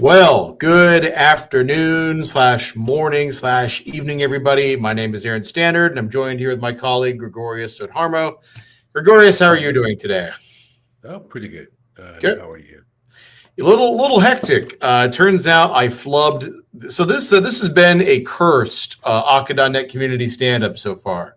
Well, good afternoon / morning / evening, everybody. My name is Aaron Standard, and I'm joined here with my colleague, Gregorius Sodharmo. Gregorius, how are you doing today? Oh, pretty good. Good. How are you? A little hectic. Turns out I flubbed. So this has been a cursed Akka.net community stand-up so far.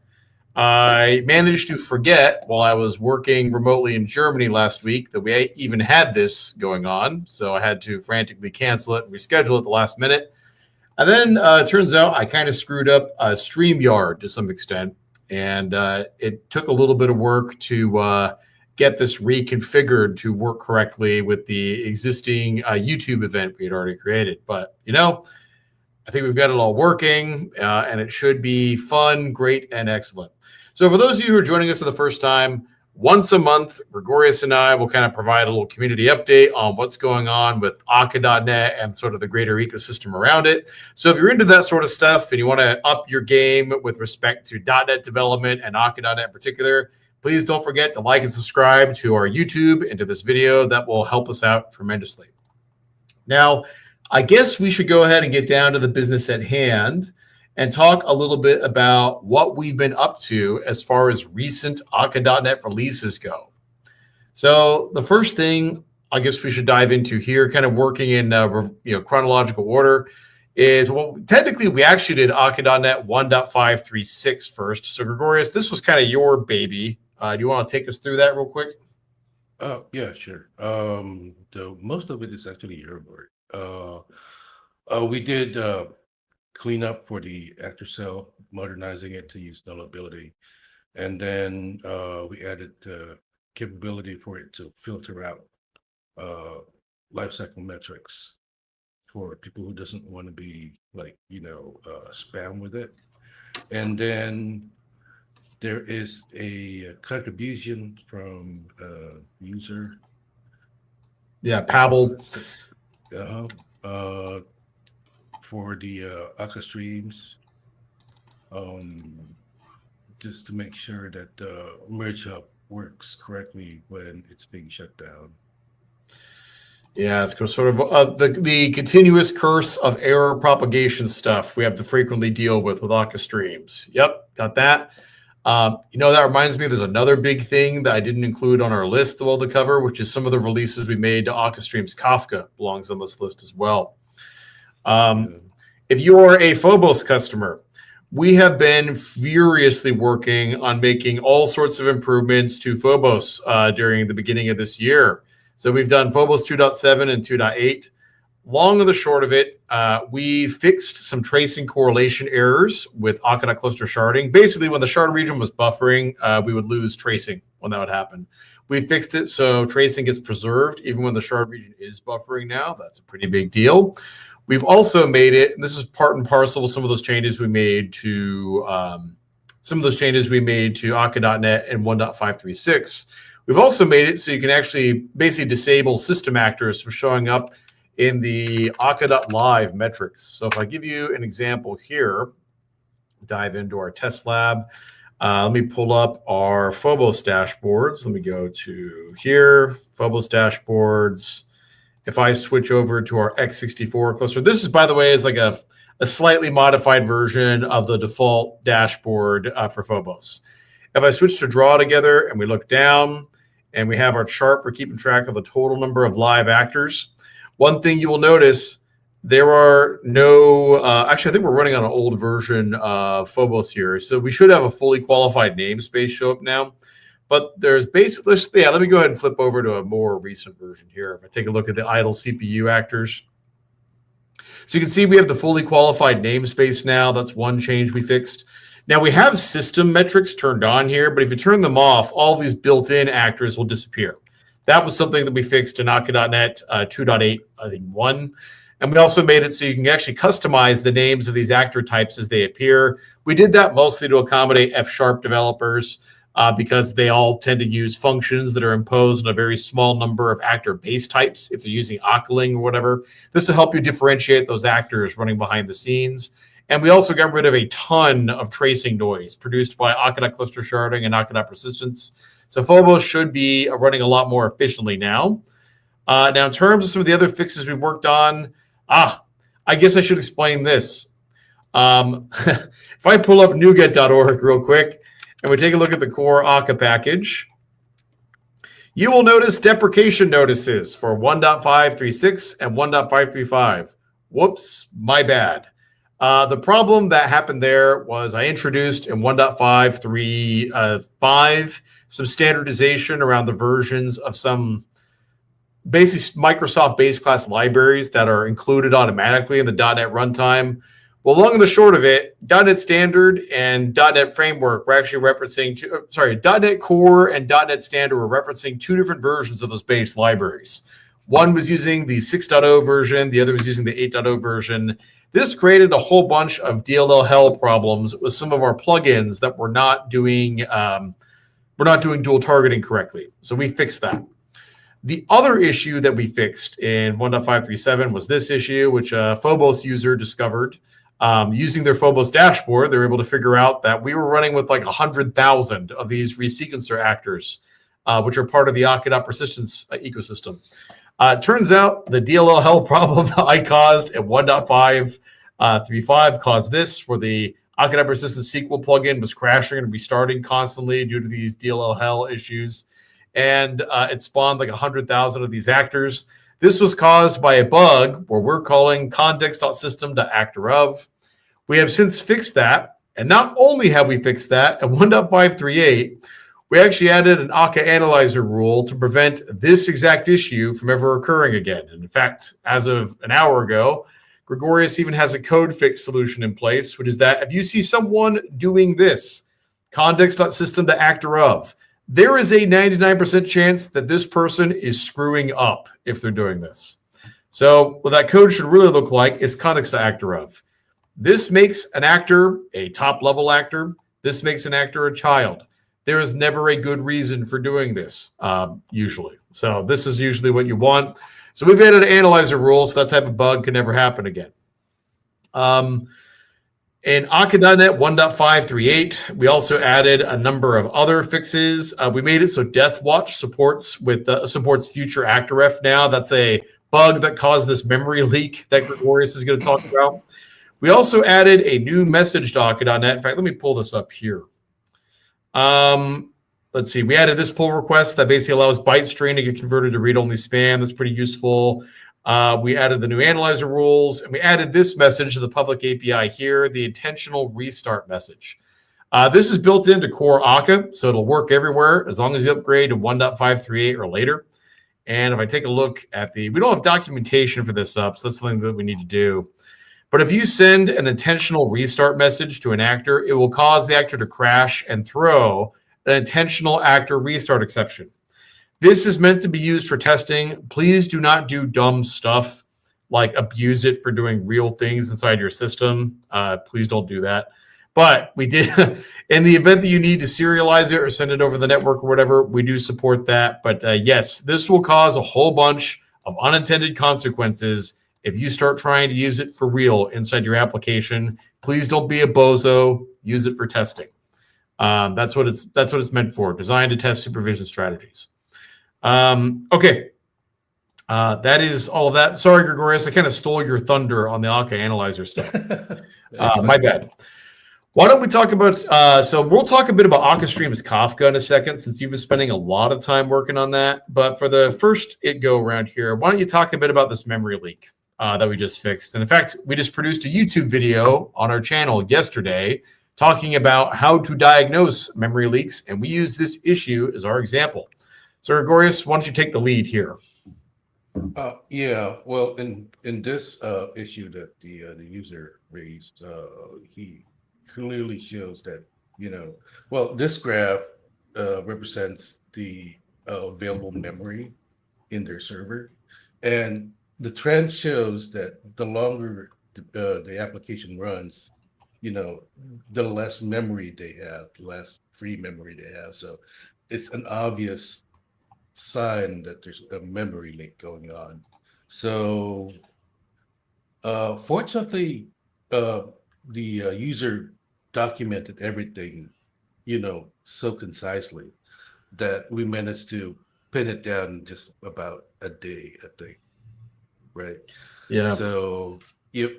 I managed to forget while I was working remotely in Germany last week that we even had this going on. So I had to frantically cancel it and reschedule it at the last minute. And then it turns out I kind of screwed up StreamYard to some extent. And it took a little bit of work to get this reconfigured to work correctly with the existing YouTube event we had already created. But, I think we've got it all working, and it should be fun, great, and excellent. So for those of you who are joining us for the first time, once a month, Gregorius and I will kind of provide a little community update on what's going on with Akka.net and sort of the greater ecosystem around it. So if you're into that sort of stuff and you want to up your game with respect to .NET development and Akka.net in particular, please don't forget to like and subscribe to our YouTube and to this video. That will help us out tremendously. Now, I guess we should go ahead and get down to the business at hand and talk a little bit about what we've been up to as far as recent Akka.net releases go. So the first thing I guess we should dive into here, kind of working in chronological order, is, well, technically we actually did Akka.net 1.536 first. So Gregorius, this was kind of your baby. Do you want to take us through that real quick? Yeah, sure. Most of it is actually your work. We did clean up for the actor cell, modernizing it to use nullability. And then we added capability for it to filter out lifecycle metrics for people who doesn't want to be spam with it. And then there is a contribution from user. Yeah, Pavel. For the Akka streams, just to make sure that the merge hub works correctly when it's being shut down. Yeah, it's sort of the continuous curse of error propagation stuff we have to frequently deal with Akka streams. Yep, got that. That reminds me, there's another big thing that I didn't include on our list to cover, which is some of the releases we made to Akka.Streams.Kafka belongs on this list as well. If you're a Phobos customer, we have been furiously working on making all sorts of improvements to Phobos during the beginning of this year. So we've done Phobos 2.7 and 2.8. Long and the short of it, we fixed some tracing correlation errors with Akka.Cluster sharding. Basically, when the shard region was buffering, we would lose tracing when that would happen. We fixed it so tracing gets preserved even when the shard region is buffering now. That's a pretty big deal. We've also made it, and this is part and parcel with some of those changes we made to Akka.net in 1.536. We've also made it so you can actually basically disable system actors from showing up in the Akka.live metrics. So if I give you an example here, dive into our test lab. Let me pull up our Phobos dashboards. Let me go to here, Phobos dashboards. If I switch over to our x64 cluster, this is, by the way, is like a slightly modified version of the default dashboard for Phobos. If I switch to draw together and we look down and we have our chart for keeping track of the total number of live actors, one thing you will notice, there are no, actually, I think we're running on an old version of Phobos here. So we should have a fully qualified namespace show up now. But there's basically, let me go ahead and flip over to a more recent version here. If I take a look at the idle CPU actors. So you can see we have the fully qualified namespace now. That's one change we fixed. Now we have system metrics turned on here, but if you turn them off, all these built-in actors will disappear. That was something that we fixed in Akka.net 2.8, I think 1. And we also made it so you can actually customize the names of these actor types as they appear. We did that mostly to accommodate F# developers because they all tend to use functions that are imposed on a very small number of actor base types if they're using Akkaling or whatever. This will help you differentiate those actors running behind the scenes. And we also got rid of a ton of tracing noise produced by Akka.Cluster sharding and Akka.Persistence. So Phobos should be running a lot more efficiently now. Now, in terms of some of the other fixes we worked on, I guess I should explain this. If I pull up NuGet.org real quick and we take a look at the core Akka package, you will notice deprecation notices for 1.536 and 1.535. Whoops, my bad. The problem that happened there was I introduced in 1.535 some standardization around the versions of some basic Microsoft base class libraries that are included automatically in the .NET runtime. Well, long and the short of it, .NET Standard and .NET Framework were actually referencing .NET Core and .NET Standard were referencing two different versions of those base libraries. One was using the 6.0 version, the other was using the 8.0 version. This created a whole bunch of DLL hell problems with some of our plugins that were not doing dual targeting correctly. So we fixed that. The other issue that we fixed in 1.537 was this issue, which a Phobos user discovered. Using their Phobos dashboard, they were able to figure out that we were running with like 100,000 of these resequencer actors, which are part of the Akka.Persistence ecosystem. It turns out the DLL hell problem I caused at 1.535 caused this, where the Akka.Persistence SQL plugin was crashing and restarting constantly due to these DLL hell issues. And it spawned like 100,000 of these actors. This was caused by a bug where we're calling context.system.actor_of. We have since fixed that. And not only have we fixed that, at 1.538, we actually added an Akka analyzer rule to prevent this exact issue from ever occurring again. And in fact, as of an hour ago, Gregorius even has a code fix solution in place, which is that if you see someone doing this, context.system.actor_of, there is a 99% chance that this person is screwing up if they're doing this. So what that code should really look like is context.actor_of. This makes an actor a top-level actor. This makes an actor a child. There is never a good reason for doing this, usually. So this is usually what you want. So we've added an analyzer rule so that type of bug can never happen again. In Akka.NET 1.538, we also added a number of other fixes. We made it so Deathwatch supports future actor_ref now. That's a bug that caused this memory leak that Gregorius is going to talk about. We also added a new message to Akka.NET. In fact, let me pull this up here. Let's see. We added this pull request that basically allows byte string to get converted to read-only span. That's pretty useful. We added the new analyzer rules, and we added this message to the public API here, the intentional restart message. This is built into core Akka, so it'll work everywhere as long as you upgrade to 1.538 or later. And if I take a look at we don't have documentation for this up, so that's something that we need to do. But if you send an intentional restart message to an actor, it will cause the actor to crash and throw an intentional actor restart exception. This is meant to be used for testing. Please do not do dumb stuff like abuse it for doing real things inside your system. Please don't do that. But we did, in the event that you need to serialize it or send it over the network or whatever, we do support that. But yes, this will cause a whole bunch of unintended consequences if you start trying to use it for real inside your application. Please don't be a bozo. Use it for testing. That's what it's meant for. Designed to test supervision strategies. Okay. That is all of that. Sorry, Gregorius, I kind of stole your thunder on the Akka analyzer stuff. My bad. Why don't we talk about, so we'll talk a bit about Akka.Streams.Kafka in a second, since you've been spending a lot of time working on that. But for the first go around here, why don't you talk a bit about this memory leak that we just fixed? And in fact, we just produced a YouTube video on our channel yesterday talking about how to diagnose memory leaks. And we use this issue as our example. So Gregorius, why don't you take the lead here? Yeah, well, in this issue that the user raised, he clearly shows that, well, this graph represents the available memory in their server. And the trend shows that the longer the application runs, the less memory they have, the less free memory they have. So it's an obvious sign that there's a memory leak going on. So fortunately, the user documented everything, so concisely that we managed to pin it down in just about a day, I think. right? Yeah. So if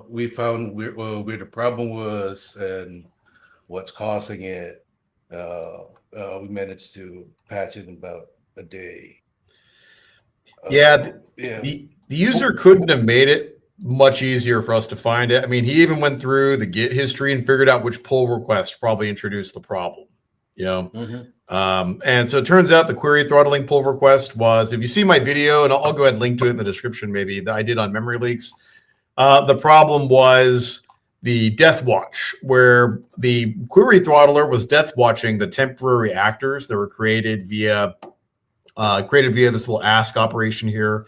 we found where the problem was and what's causing it, we managed to patch it in about a day. Yeah. Yeah. The user couldn't have made it much easier for us to find it. I mean, he even went through the Git history and figured out which pull request probably introduced the problem. You know? And so it turns out the query throttling pull request was, if you see my video, and I'll go ahead and link to it in the description, maybe, that I did on memory leaks. The problem was the death watch, where the query throttler was death watching the temporary actors that were created via this little ask operation here.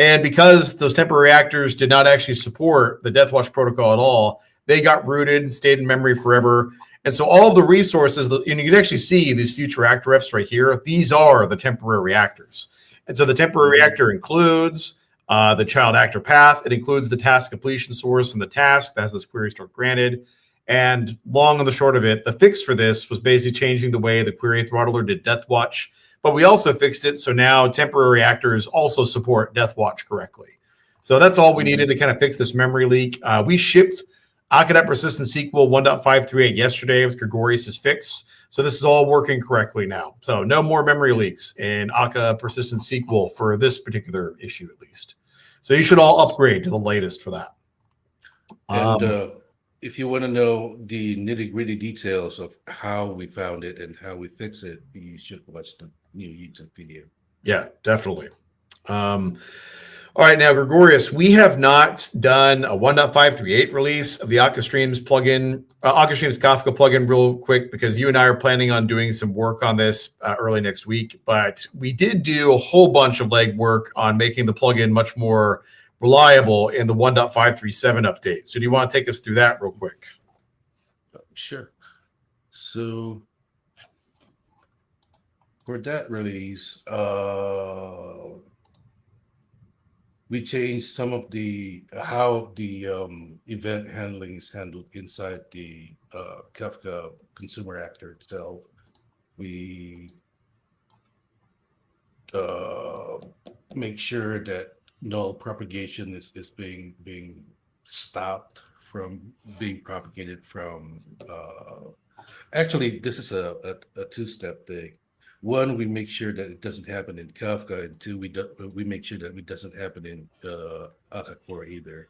And because those temporary actors did not actually support the death watch protocol at all, they got rooted and stayed in memory forever. And so all of the resources, and you can actually see these future actor refs right here, these are the temporary actors. And so the temporary actor includes the child actor path. It includes the task completion source and the task that has this query store granted. And long and the short of it, the fix for this was basically changing the way the query throttler did death watch. But we also fixed it so now temporary actors also support death watch correctly. So that's all we needed to kind of fix this memory leak. We shipped Akka.Persistent SQL 1.538 yesterday with Gregorius's fix. So this is all working correctly now. So no more memory leaks in Akka.Persistent SQL for this particular issue, at least. So you should all upgrade to the latest for that. And if you want to know the nitty-gritty details of how we found it and how we fix it, you should watch the new YouTube video. Yeah, definitely. All right, now Gregorius, we have not done a 1.538 release of the Akka.Streams plugin, Akka.Streams.Kafka plugin, real quick, because you and I are planning on doing some work on this early next week. But we did do a whole bunch of legwork on making the plugin much more reliable in the 1.537 update. So do you want to take us through that real quick? Sure. So for that release, we changed some of the how the event handling is handled inside the Kafka consumer actor itself. We make sure that null propagation is being stopped from being propagated from. Actually, this is a two-step thing. One, we make sure that it doesn't happen in Kafka, and two, we make sure that it doesn't happen in Akka core either.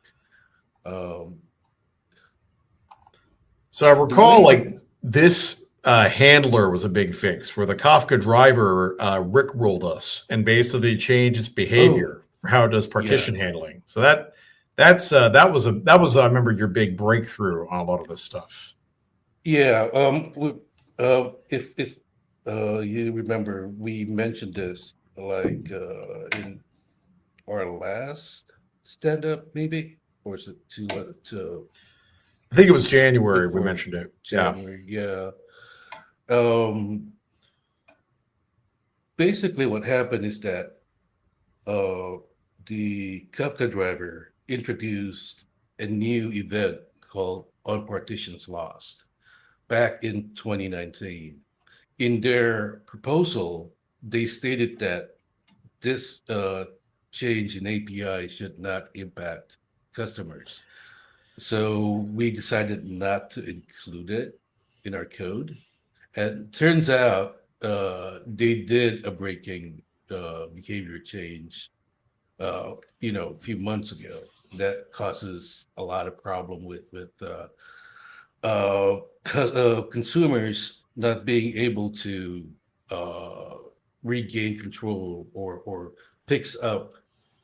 So I recall like this handler was a big fix where the Kafka driver rickrolled us and basically changed its behavior for how it does partition handling. So that was I remember your big breakthrough on a lot of this stuff. Yeah. If you remember, we mentioned this like in our last stand-up, maybe, or is it to I think it was January we mentioned it. January, yeah. Basically, what happened is that the Kafka driver introduced a new event called On Partitions Lost back in 2019. In their proposal, they stated that this change in API should not impact customers. So we decided not to include it in our code. And turns out they did a breaking behavior change, a few months ago that causes a lot of problem with consumers not being able to regain control or picks up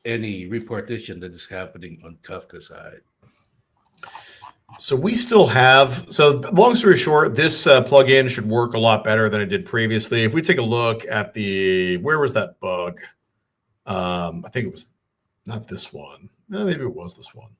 any repartition that is happening on Kafka side. So we still have, so long story short, this plugin should work a lot better than it did previously. If we take a look at where was that bug? I think it was not this one. Maybe it was this one.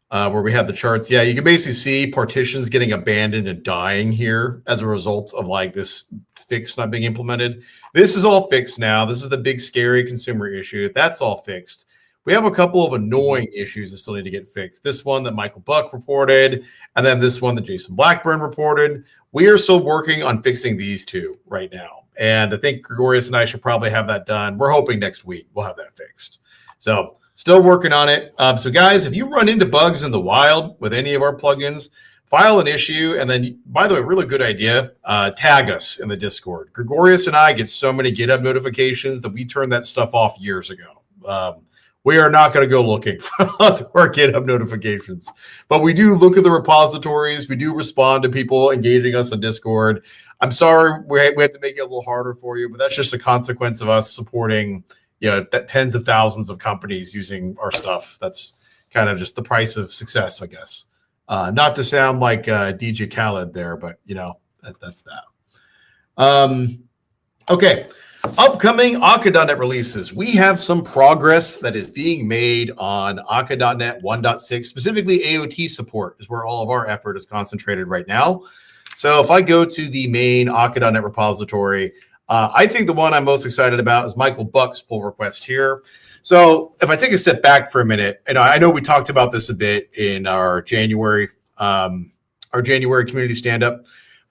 Where we had the charts. Yeah, you can basically see partitions getting abandoned and dying here as a result of like this fix not being implemented. This is all fixed now. This is the big scary consumer issue. That's all fixed. We have a couple of annoying issues that still need to get fixed. This one that Michael Buck reported, and then this one that Jason Blackburn reported. We are still working on fixing these two right now. And I think Gregorius and I should probably have that done. We're hoping next week we'll have that fixed. So Still working on it. So guys, if you run into bugs in the wild with any of our plugins, file an issue. And then, by the way, really good idea, tag us in the Discord. Gregorius and I get so many GitHub notifications that we turned that stuff off years ago. We are not going to go looking for our GitHub notifications, but we do look at the repositories. We do respond to people engaging us on Discord. I'm sorry we have to make it a little harder for you, but that's just a consequence of us supporting, that tens of thousands of companies using our stuff. That's kind of just the price of success, I guess. Not to sound like DJ Khaled there, but that's that. Okay. Upcoming Akka.net releases. We have some progress that is being made on Akka.net 1.6, specifically AOT support is where all of our effort is concentrated right now. So if I go to the main Akka.net repository, I think the one I'm most excited about is Michael Buck's pull request here. So if I take a step back for a minute, and I know we talked about this a bit in our January community stand-up,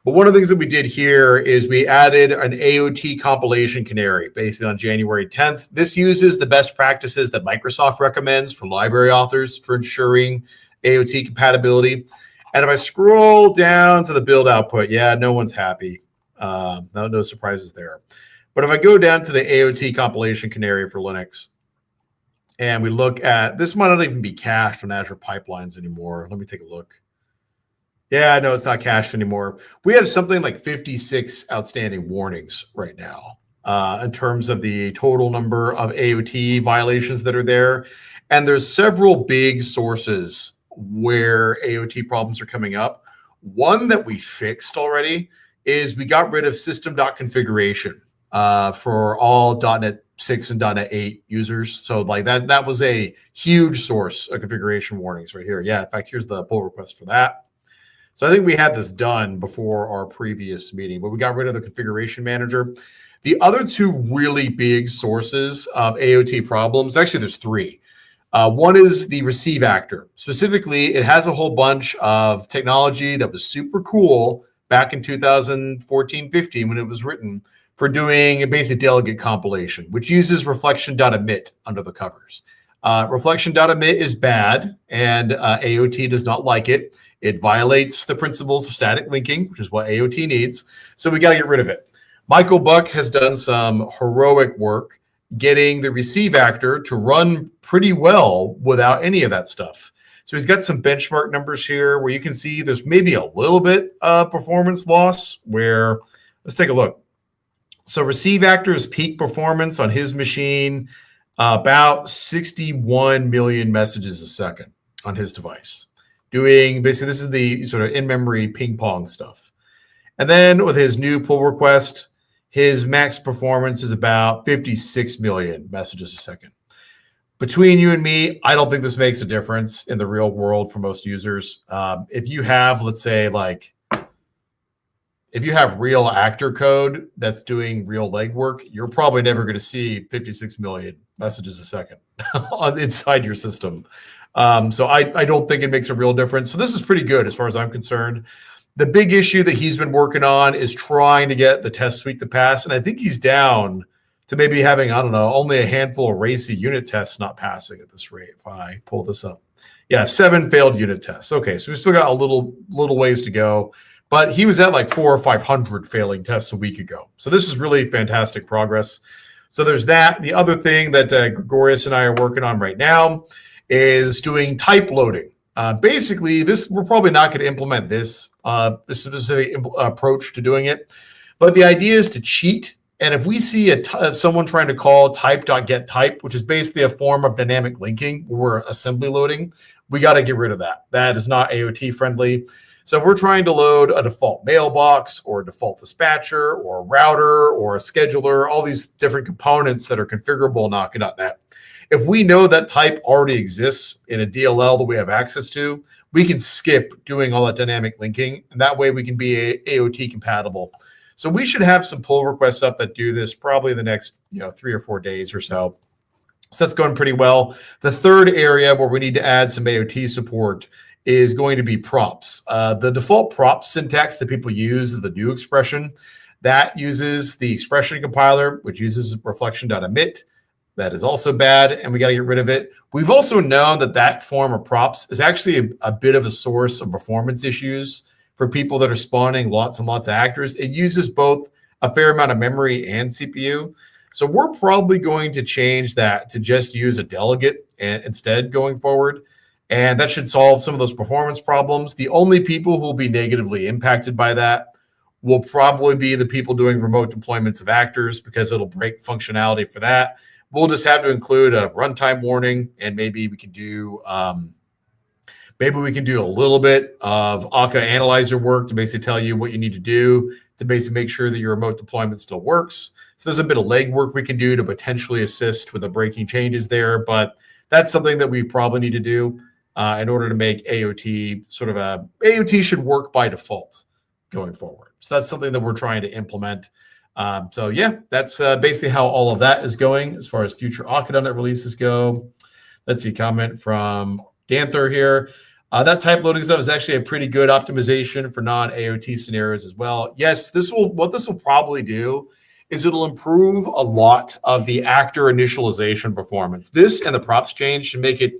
but one of the things that we did here is we added an AOT compilation canary based on January 10th. This uses the best practices that Microsoft recommends for library authors for ensuring AOT compatibility. And if I scroll down to the build output, no one's happy. No surprises there. But if I go down to the AOT compilation canary for Linux, and we look at, this might not even be cached on Azure Pipelines anymore. Let me take a look. Yeah, no, it's not cached anymore. We have something like 56 outstanding warnings right now in terms of the total number of AOT violations that are there. And there's several big sources where AOT problems are coming up. One that we fixed already is we got rid of system.configuration for all .NET 6 and .NET 8 users. So like that was a huge source of configuration warnings right here. Yeah, in fact, here's the pull request for that. So I think we had this done before our previous meeting, but we got rid of the configuration manager. The other two really big sources of AOT problems, actually there's three. One is the receive actor. Specifically, it has a whole bunch of technology that was super cool back in 2014-15 when it was written for doing a basic delegate compilation, which uses reflection.emit under the covers. Reflection.emit is bad, and AOT does not like it. It violates the principles of static linking, which is what AOT needs. So we got to get rid of it. Michael Buck has done some heroic work getting the receive actor to run pretty well without any of that stuff. So he's got some benchmark numbers here where you can see there's maybe a little bit of performance loss where, let's take a look. So receive actor's peak performance on his machine, about 61 million messages a second on his device. Doing basically, this is the sort of in-memory ping pong stuff. And then with his new pull request, his max performance is about 56 million messages a second. Between you and me, I don't think this makes a difference in the real world for most users. If you have, let's say, if you have real actor code that's doing real legwork, you're probably never going to see 56 million messages a second inside your system. So I don't think it makes a real difference. So this is pretty good as far as I'm concerned. The big issue that he's been working on is trying to get the test suite to pass. And I think he's down to maybe having, I don't know, only a handful of racy unit tests not passing at this rate. If I pull this up. Yeah, 7 failed unit tests. Okay, so we still got a little ways to go. But he was at like 400 or 500 failing tests a week ago. So this is really fantastic progress. So there's that. The other thing that Gregorius and I are working on right now is doing type loading. Basically, we're probably not going to implement this specific approach to doing it, but the idea is to cheat. And if we see someone trying to call type.getType, which is basically a form of dynamic linking where we're assembly loading, we got to get rid of that. That is not AOT friendly. So if we're trying to load a default mailbox or a default dispatcher or a router or a scheduler, all these different components that are configurable in Akka.net, if we know that type already exists in a DLL that we have access to, we can skip doing all that dynamic linking, and that way we can be AOT compatible. So we should have some pull requests up that do this probably the next 3 or 4 days or so. So that's going pretty well. The third area where we need to add some AOT support is going to be props. The default prop syntax that people use is the new expression. That uses the expression compiler, which uses reflection.emit. That is also bad, and we got to get rid of it. We've also known that that form of props is actually a bit of a source of performance issues for people that are spawning lots and lots of actors. It uses both a fair amount of memory and CPU. So we're probably going to change that to just use a delegate instead going forward. And that should solve some of those performance problems. The only people who will be negatively impacted by that will probably be the people doing remote deployments of actors, because it'll break functionality for that. We'll just have to include a runtime warning, and maybe we can do a little bit of Akka analyzer work to basically tell you what you need to do to basically make sure that your remote deployment still works. So there's a bit of legwork we can do to potentially assist with the breaking changes there, but that's something that we probably need to do in order to make AOT AOT should work by default going forward. So that's something that we're trying to implement. So yeah, that's basically how all of that is going as far as future Akka.NET releases go. Let's see, comment from Ganther here. That type loading stuff is actually a pretty good optimization for non-AOT scenarios as well. Yes, what this will probably do is it'll improve a lot of the actor initialization performance. This and the props change should make it.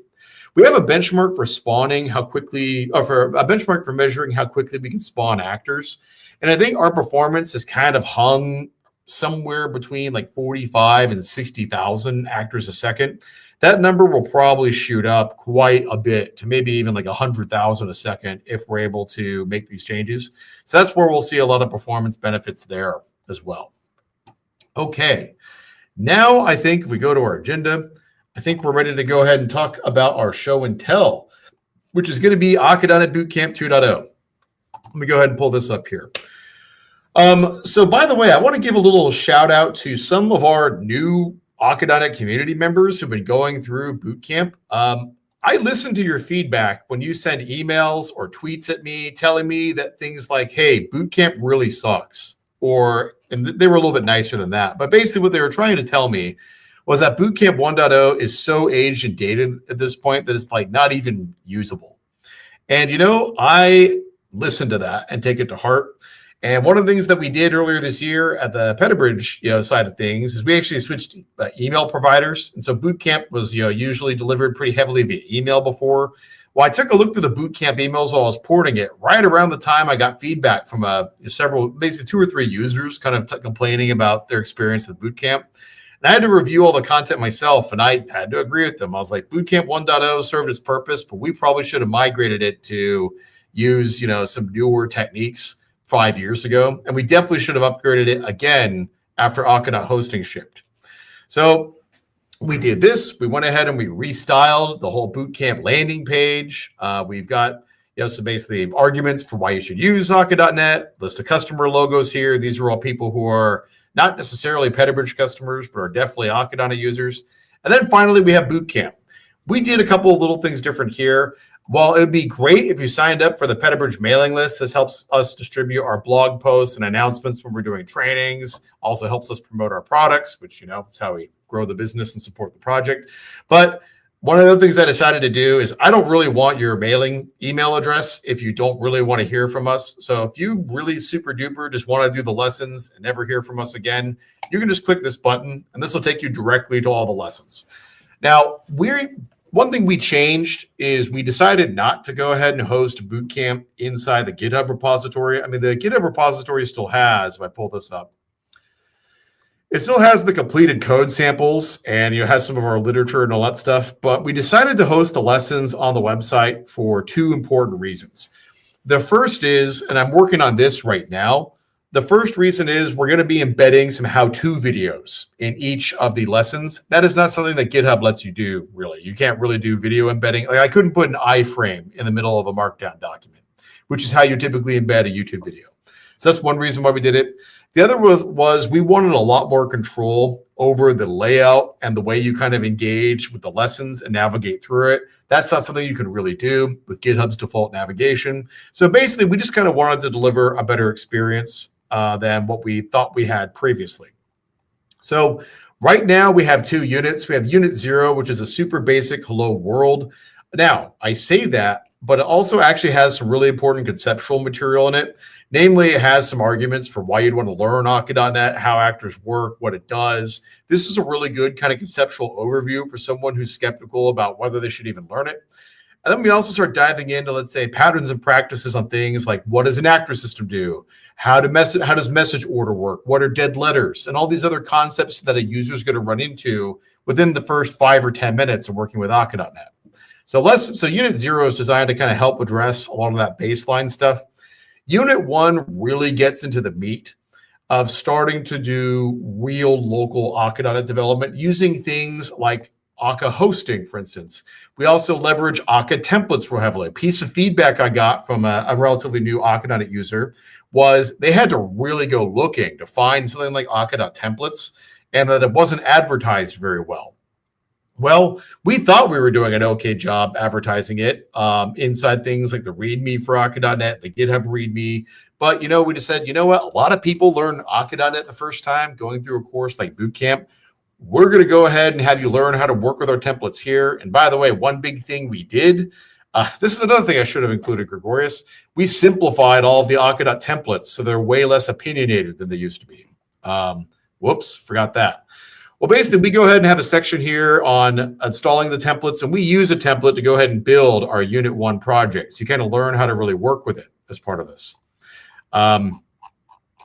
We have a benchmark for spawning how quickly, or for a benchmark for measuring how quickly we can spawn actors. And I think our performance has kind of hung somewhere between like 45 and 60,000 actors a second. That number will probably shoot up quite a bit to maybe even like 100,000 a second if we're able to make these changes. So that's where we'll see a lot of performance benefits there as well. Okay, now I think if we go to our agenda, I think we're ready to go ahead and talk about our show and tell, which is going to be Akka.NET Bootcamp 2.0. Let me go ahead and pull this up here. So by the way, I want to give a little shout out to some of our new Akka.NET community members who've been going through Bootcamp. I listen to your feedback when you send emails or tweets at me telling me that things like, hey, Bootcamp really sucks. And they were a little bit nicer than that. But basically what they were trying to tell me was that Bootcamp 1.0 is so aged and dated at this point that it's like not even usable. And, I listen to that and take it to heart. And one of the things that we did earlier this year at the Petabridge side of things is we actually switched email providers. And so Bootcamp was usually delivered pretty heavily via email before. Well, I took a look through the Bootcamp emails while I was porting it. Right around the time I got feedback from basically 2 or 3 users kind of complaining about their experience with Bootcamp. And I had to review all the content myself, and I had to agree with them. I was like, Bootcamp 1.0 served its purpose, but we probably should have migrated it to use, some newer techniques 5 years ago. And we definitely should have upgraded it again after Akka.hosting shipped. So we did this. We went ahead and we restyled the whole Bootcamp landing page. We've got so basically arguments for why you should use Akka.NET, list of customer logos here. These are all people who are not necessarily Petabridge customers, but are definitely Akka.NET users. And then finally, we have Bootcamp. We did a couple of little things different here. While it would be great if you signed up for the Petabridge mailing list, this helps us distribute our blog posts and announcements when we're doing trainings. Also helps us promote our products, which, is how we grow the business and support the project. But one of the things I decided to do is I don't really want your mailing email address if you don't really want to hear from us. So if you really super duper just want to do the lessons and never hear from us again, you can just click this button and this will take you directly to all the lessons. Now, one thing we changed is we decided not to go ahead and host Bootcamp inside the GitHub repository. I mean, the GitHub repository still has, if I pull this up, it still has the completed code samples and has some of our literature and all that stuff. But we decided to host the lessons on the website for 2 important reasons. The first is, and I'm working on this right now, the first reason is we're going to be embedding some how-to videos in each of the lessons. That is not something that GitHub lets you do, really. You can't really do video embedding. Like I couldn't put an iframe in the middle of a markdown document, which is how you typically embed a YouTube video. So that's one reason why we did it. The other was we wanted a lot more control over the layout and the way you kind of engage with the lessons and navigate through it. That's not something you can really do with GitHub's default navigation. So basically, we just kind of wanted to deliver a better experience than what we thought we had previously. So right now we have 2 units. We have Unit 0, which is a super basic hello world. Now, I say that, but it also actually has some really important conceptual material in it. Namely, it has some arguments for why you'd want to learn Akka.net, how actors work, what it does. This is a really good kind of conceptual overview for someone who's skeptical about whether they should even learn it. And then we also start diving into, let's say, patterns and practices on things like what does an actor system do? How does message order work? What are dead letters? And all these other concepts that a user is going to run into within the first 5 or 10 minutes of working with Akka.net. So Unit 0 is designed to kind of help address a lot of that baseline stuff. Unit 1 really gets into the meat of starting to do real local Akka.net development using things like Akka hosting, for instance. We also leverage Akka templates real heavily. A piece of feedback I got from a relatively new Akka.net user was they had to really go looking to find something like Akka.templates and that it wasn't advertised very well. Well, we thought we were doing an okay job advertising it inside things like the README for Akka.net, the GitHub README. But, we just said, you know what? A lot of people learn Akka.net the first time going through a course like Bootcamp. We're going to go ahead and have you learn how to work with our templates here. And by the way, one big thing we did, this is another thing I should have included, Gregorius. We simplified all of the Akka.templates so they're way less opinionated than they used to be. Whoops, forgot that. Well, basically, we go ahead and have a section here on installing the templates, and we use a template to go ahead and build our Unit 1 project. So you kind of learn how to really work with it as part of this.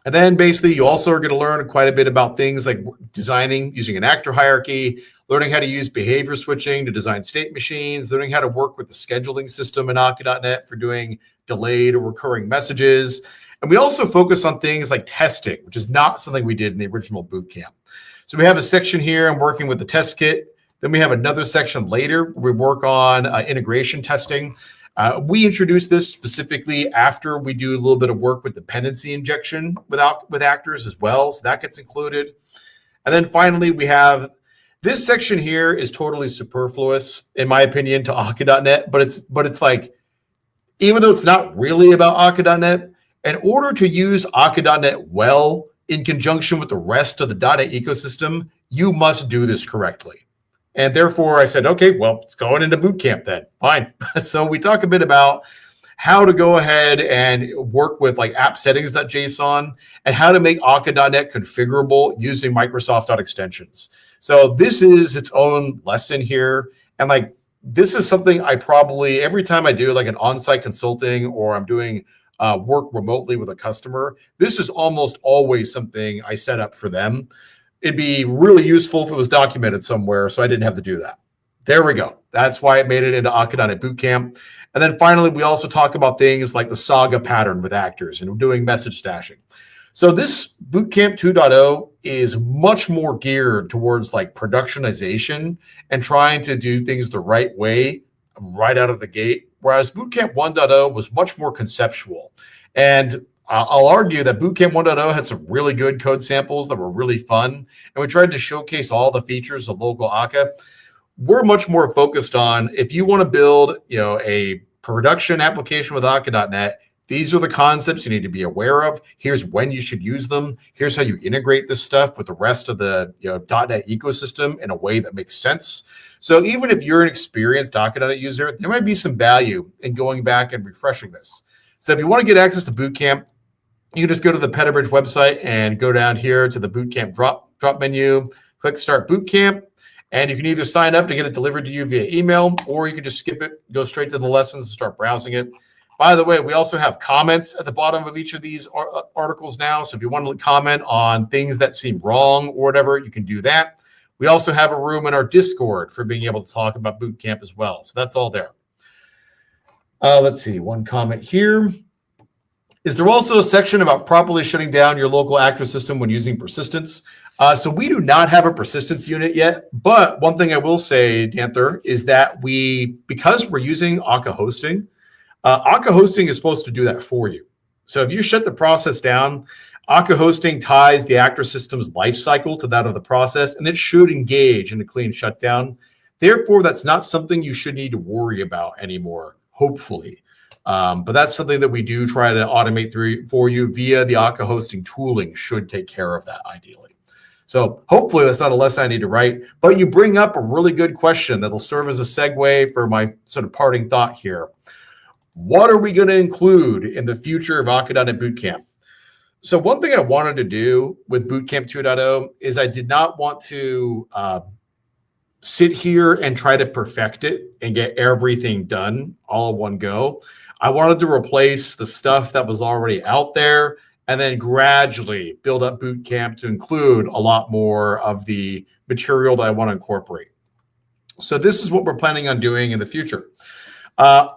And then basically, you also are going to learn quite a bit about things like designing using an actor hierarchy, learning how to use behavior switching to design state machines, learning how to work with the scheduling system in Akka.net for doing delayed or recurring messages. And we also focus on things like testing, which is not something we did in the original Bootcamp. So we have a section here, I'm working with the test kit. Then we have another section later where we work on integration testing. We introduce this specifically after we do a little bit of work with dependency injection with actors as well. So that gets included. And then finally, we have this section here is totally superfluous, in my opinion, to Akka.net. But it's like, even though it's not really about Akka.net, in order to use Akka.net well in conjunction with the rest of the .NET ecosystem, you must do this correctly. And therefore, I said, okay, well, it's going into Bootcamp then. Fine. So we talk a bit about how to go ahead and work with like app settings.json and how to make Akka.net configurable using Microsoft.extensions. So this is its own lesson here. And like, this is something I probably, every time I do like an on-site consulting or I'm doing work remotely with a customer, this is almost always something I set up for them. It'd be really useful if it was documented somewhere, so I didn't have to do that. There we go. That's why it made it into Akka.net Bootcamp. And then finally, we also talk about things like the saga pattern with actors and doing message stashing. So this Bootcamp 2.0 is much more geared towards like productionization and trying to do things the right way right out of the gate, whereas Bootcamp 1.0 was much more conceptual. And I'll argue that Bootcamp 1.0 had some really good code samples that were really fun, and we tried to showcase all the features of local Akka. We're much more focused on if you want to build, a production application with Akka.net, these are the concepts you need to be aware of. Here's when you should use them. Here's how you integrate this stuff with the rest of the .NET ecosystem in a way that makes sense. So even if you're an experienced Akka.net user, there might be some value in going back and refreshing this. So if you want to get access to Bootcamp, you can just go to the Petabridge website and go down here to the Bootcamp drop menu, click Start Bootcamp, and you can either sign up to get it delivered to you via email, or you can just skip it, go straight to the lessons and start browsing it. By the way, we also have comments at the bottom of each of these articles now. So if you want to comment on things that seem wrong or whatever, you can do that. We also have a room in our Discord for being able to talk about Bootcamp as well. So that's all there. Let's see, one comment here. Is there also a section about properly shutting down your local actor system when using persistence? So we do not have a persistence unit yet, but one thing I will say, Danther, is that because we're using Akka hosting, Akka hosting is supposed to do that for you. So if you shut the process down, Akka hosting ties the actor system's life cycle to that of the process, and it should engage in a clean shutdown. Therefore, that's not something you should need to worry about anymore, hopefully. But that's something that we do try to automate for you via the Akka hosting tooling should take care of that ideally. So hopefully that's not a lesson I need to write, but you bring up a really good question that'll serve as a segue for my sort of parting thought here. What are we going to include in the future of Akka.NET Bootcamp? So one thing I wanted to do with Bootcamp 2.0 is I did not want to sit here and try to perfect it and get everything done all in one go. I wanted to replace the stuff that was already out there and then gradually build up Bootcamp to include a lot more of the material that I want to incorporate. So this is what we're planning on doing in the future.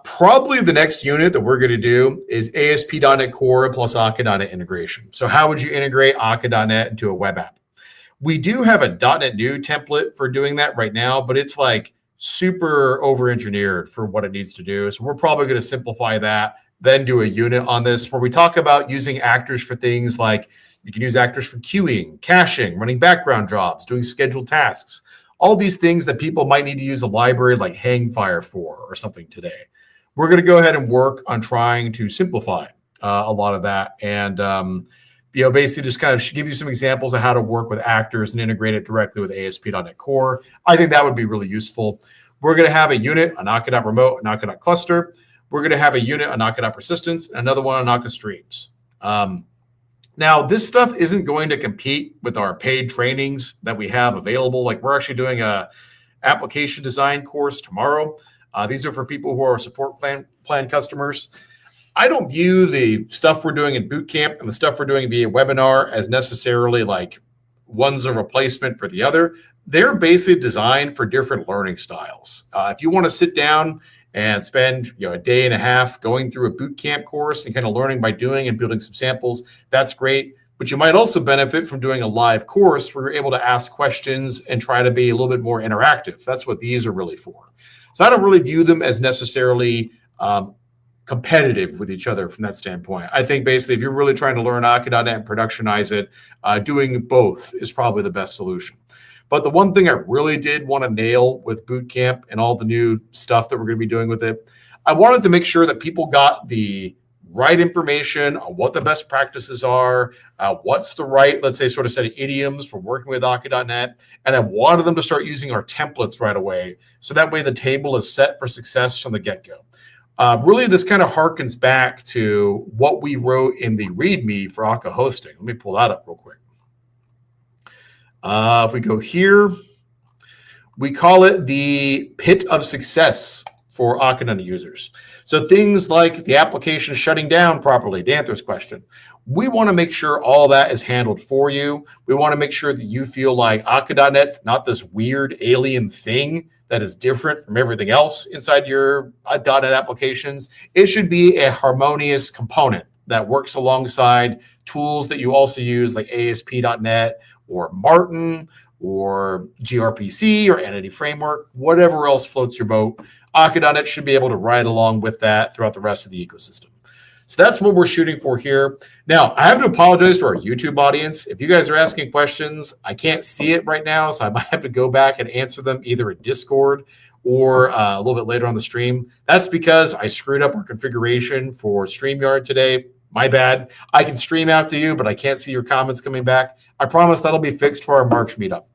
Probably the next unit that we're going to do is ASP.NET Core plus Akka.NET integration. So how would you integrate Akka.NET into a web app? We do have a .NET New template for doing that right now, but it's like super over-engineered for what it needs to do. So we're probably going to simplify that, then do a unit on this where we talk about using actors for things like you can use actors for queuing, caching, running background jobs, doing scheduled tasks. All these things that people might need to use a library like Hangfire for or something today. We're going to go ahead and work on trying to simplify a lot of that and basically just kind of give you some examples of how to work with actors and integrate it directly with ASP.NET Core. I think that would be really useful. We're going to have a unit on Akka.Remote and Akka.Cluster. We're going to have a unit on Akka.Persistence and another one on Akka.Streams. Now, this stuff isn't going to compete with our paid trainings that we have available. Like we're actually doing a application design course tomorrow. These are for people who are support plan customers. I don't view the stuff we're doing in Bootcamp and the stuff we're doing via webinar as necessarily like one's a replacement for the other. They're basically designed for different learning styles. If you want to sit down and spend a day and a half going through a Bootcamp course and kind of learning by doing and building some samples, that's great. But you might also benefit from doing a live course where you're able to ask questions and try to be a little bit more interactive. That's what these are really for. So I don't really view them as necessarily competitive with each other from that standpoint. I think basically if you're really trying to learn Akka.NET and productionize it, doing both is probably the best solution. But the one thing I really did want to nail with Bootcamp and all the new stuff that we're going to be doing with it, I wanted to make sure that people got the right information on what the best practices are, what's the right, let's say, sort of set of idioms for working with Akka.NET. And I wanted them to start using our templates right away. So that way the table is set for success from the get-go. Really, this kind of harkens back to what we wrote in the README for Akka hosting. Let me pull that up real quick. If we go here, we call it the pit of success for Akka.NET users. So things like the application shutting down properly, Danther's question. We want to make sure all that is handled for you. We want to make sure that you feel like Akka.NET's not this weird alien thing that is different from everything else inside your .NET applications. It should be a harmonious component that works alongside tools that you also use like ASP.NET or Martin or gRPC or Entity Framework, whatever else floats your boat. Akka.NET should be able to ride along with that throughout the rest of the ecosystem. So that's what we're shooting for here. Now, I have to apologize to our YouTube audience. If you guys are asking questions, I can't see it right now, so I might have to go back and answer them either in Discord or a little bit later on the stream. That's because I screwed up our configuration for StreamYard today. My bad. I can stream out to you, but I can't see your comments coming back. I promise that'll be fixed for our March meetup.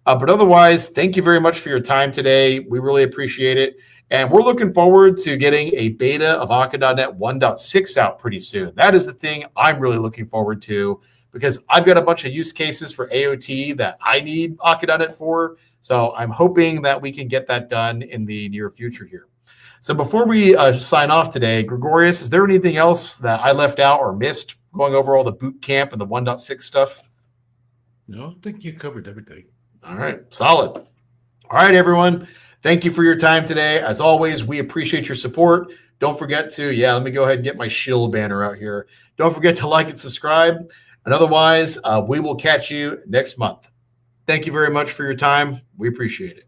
But otherwise, thank you very much for your time today. We really appreciate it. And we're looking forward to getting a beta of Akka.NET 1.6 out pretty soon. That is the thing I'm really looking forward to because I've got a bunch of use cases for AOT that I need Akka.NET for. So I'm hoping that we can get that done in the near future here. So before we sign off today, Gregorius, is there anything else that I left out or missed going over all the Bootcamp and the 1.6 stuff? No, I think you covered everything. All right, solid. All right, everyone. Thank you for your time today. As always, we appreciate your support. Don't forget to, let me go ahead and get my shield banner out here. Don't forget to like and subscribe. And otherwise, we will catch you next month. Thank you very much for your time. We appreciate it.